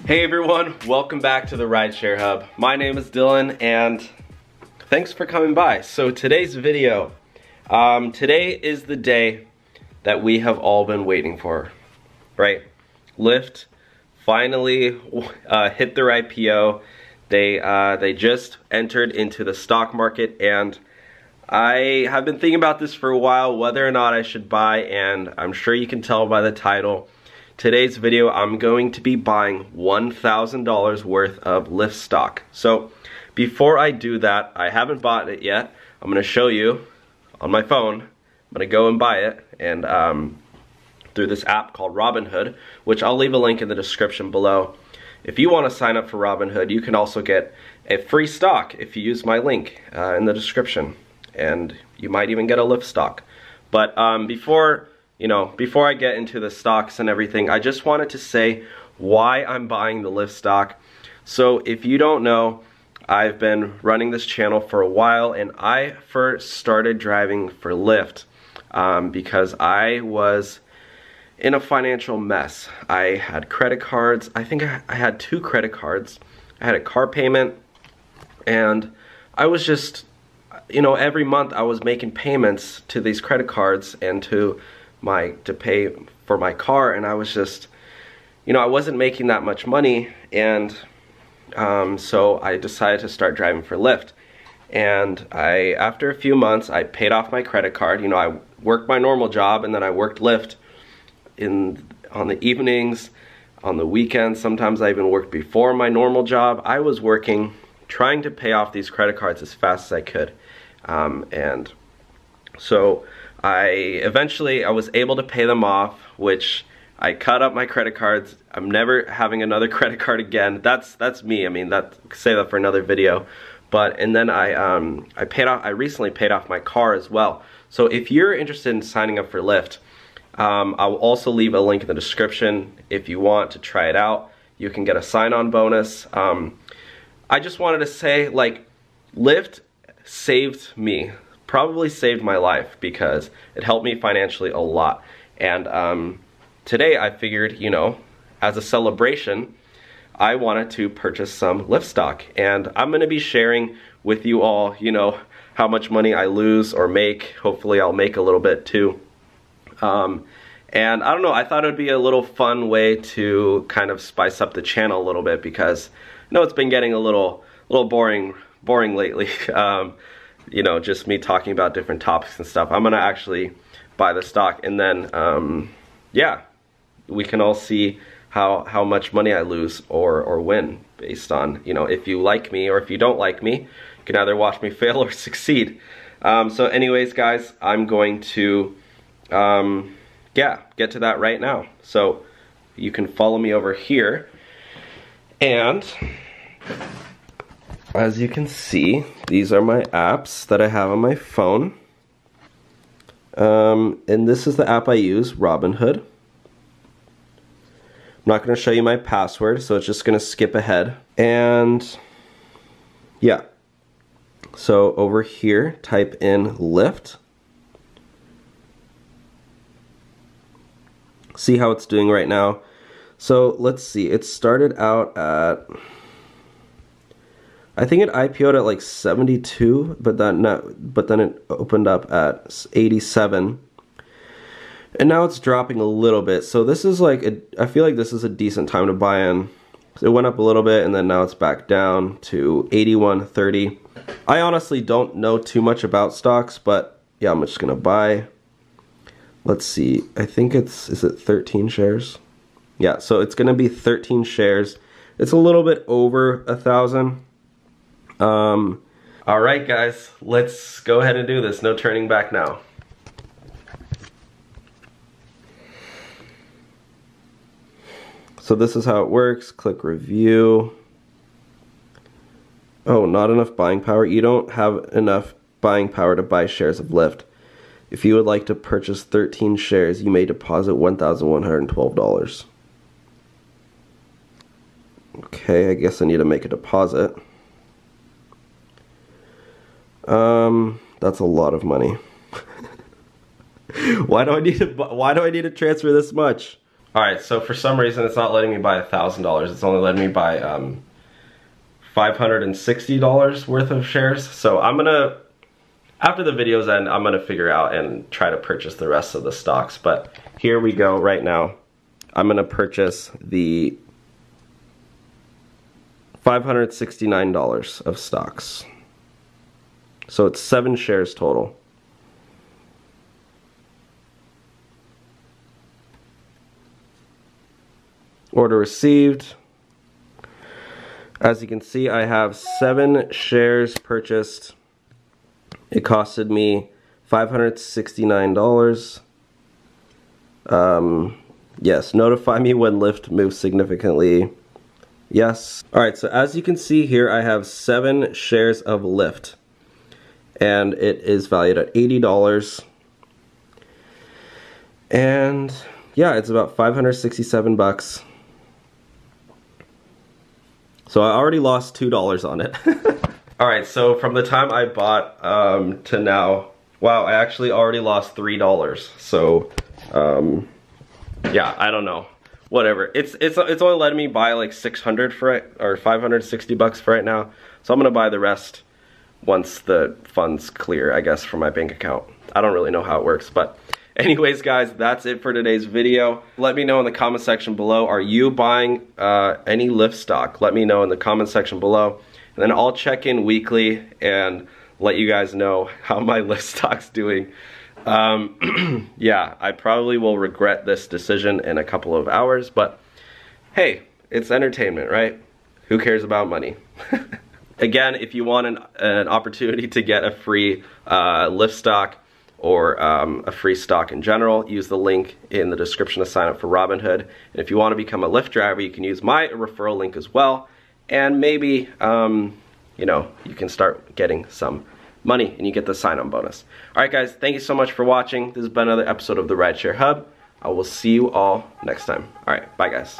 Hey everyone, welcome back to the Rideshare Hub. My name is Dylan and thanks for coming by. So today's video, today is the day that we have all been waiting for, right? Lyft finally hit their IPO. They just entered into the stock market, and I have been thinking about this for a while, whether or not I should buy, and I'm sure you can tell by the title. Today's video, I'm going to be buying $1,000 worth of Lyft stock. So before I do that, I haven't bought it yet. I'm gonna show you on my phone. I'm gonna go and buy it, and through this app called Robinhood, which I'll leave a link in the description below. If you want to sign up for Robinhood, you can also get a free stock if you use my link in the description, and you might even get a Lyft stock. But before I get into the stocks and everything, I just wanted to say why I'm buying the Lyft stock. So if you don't know, I've been running this channel for a while, and I first started driving for Lyft because I was in a financial mess. I had credit cards. I think I had 2 credit cards. I had a car payment, and I was just, every month I was making payments to these credit cards and to pay for my car, and I was just, I wasn't making that much money, and so I decided to start driving for Lyft. And after a few months, I paid off my credit card. I worked my normal job, and then I worked Lyft on the evenings, on the weekends. Sometimes I even worked before my normal job. I was working, trying to pay off these credit cards as fast as I could, and so I was able to pay them off, which I cut up my credit cards. I'm never having another credit card again. That's me. I mean, save that for another video. And then I recently paid off my car as well. So if you're interested in signing up for Lyft, I'll also leave a link in the description. If you want to try it out, you can get a sign-on bonus. I just wanted to say, Lyft saved me. Probably saved my life because it helped me financially a lot. And today I figured, as a celebration, I wanted to purchase some Lyft stock. And I'm gonna be sharing with you all, how much money I lose or make. Hopefully I'll make a little bit too. And I don't know, I thought it would be a little fun way to kind of spice up the channel a little bit, because it's been getting a little boring lately. Just me talking about different topics and stuff. I'm gonna actually buy the stock, and then yeah, we can all see how much money I lose or win based on, if you like me or if you don't like me. You can either watch me fail or succeed. So anyways, guys, I'm going to get to that right now. So you can follow me over here, and as you can see, these are my apps that I have on my phone. And this is the app I use, Robinhood. I'm not going to show you my password, so it's just going to skip ahead. And yeah, so over here, type in Lyft. See how it's doing right now. So let's see, it started out at, I think it IPO'd at like 72, but then it opened up at 87. And now it's dropping a little bit. So this is I feel like this is a decent time to buy in. So it went up a little bit, and then now it's back down to 81.30. I honestly don't know too much about stocks, but yeah, I'm just gonna buy. Let's see, I think is it 13 shares? Yeah, so it's gonna be 13 shares. It's a little bit over 1,000. All right, guys, let's go ahead and do this. No turning back now. So this is how it works. Click review. Oh, not enough buying power. You don't have enough buying power to buy shares of Lyft. If you would like to purchase 13 shares, you may deposit $1,112. Okay, I guess I need to make a deposit. That's a lot of money. Why do I need to transfer this much? Alright, so for some reason it's not letting me buy $1,000. It's only letting me buy $560 worth of shares. So I'm gonna, after the video's end, I'm gonna figure out and try to purchase the rest of the stocks. But here we go right now. I'm gonna purchase the $569 of stocks. So it's 7 shares total. Order received. As you can see, I have 7 shares purchased. It costed me $569. Yes, notify me when Lyft moves significantly. Yes. Alright, so as you can see here, I have 7 shares of Lyft. And it is valued at $80. And yeah, it's about 567 bucks. So I already lost $2 on it. Alright, so from the time I bought to now, wow, I actually already lost $3. So, yeah, I don't know. Whatever. It's only letting me buy like 600 for it, or 560 bucks for right now. So I'm gonna buy the rest once the funds clear, I guess, from my bank account. I don't really know how it works, but anyways, guys, that's it for today's video. Let me know in the comment section below, are you buying any Lyft stock? Let me know in the comment section below. And then I'll check in weekly and let you guys know how my Lyft stock's doing. Yeah, I probably will regret this decision in a couple of hours, but hey, it's entertainment, right? Who cares about money? Again, if you want an opportunity to get a free Lyft stock, or a free stock in general, use the link in the description to sign up for Robinhood. And if you want to become a Lyft driver, you can use my referral link as well. And maybe, you know, you can start getting some money and you get the sign-on bonus. Alright guys, thank you so much for watching. This has been another episode of the Rideshare Hub. I will see you all next time. Alright, bye guys.